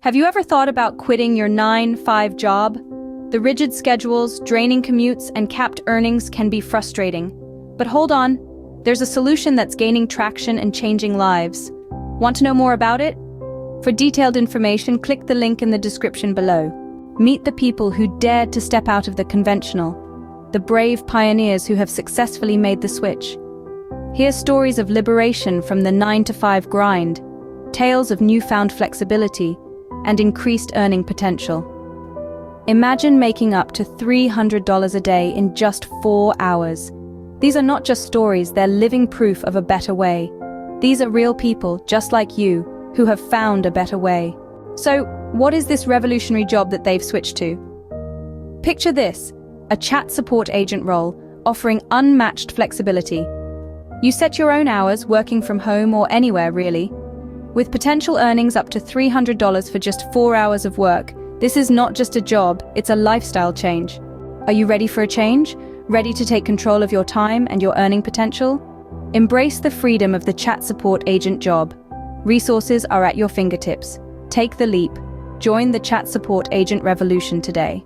Have you ever thought about quitting your 9-5 job? The rigid schedules, draining commutes, and capped earnings can be frustrating. But hold on, there's a solution that's gaining traction and changing lives. Want to know more about it? For detailed information, click the link in the description below. Meet the people who dared to step out of the conventional, the brave pioneers who have successfully made the switch. Hear stories of liberation from the 9-to-5 grind, tales of newfound flexibility, and increased earning potential. Imagine making up to $300 a day in just 4 hours. These are not just stories, they're living proof of a better way. These are real people, just like you, who have found a better way. So, what is this revolutionary job that they've switched to? Picture this, a chat support agent role, offering unmatched flexibility. You set your own hours, working from home or anywhere really. With potential earnings up to $300 for just 4 hours of work, this is not just a job, it's a lifestyle change. Are you ready for a change? Ready to take control of your time and your earning potential? Embrace the freedom of the chat support agent job. Resources are at your fingertips. Take the leap. Join the chat support agent revolution today.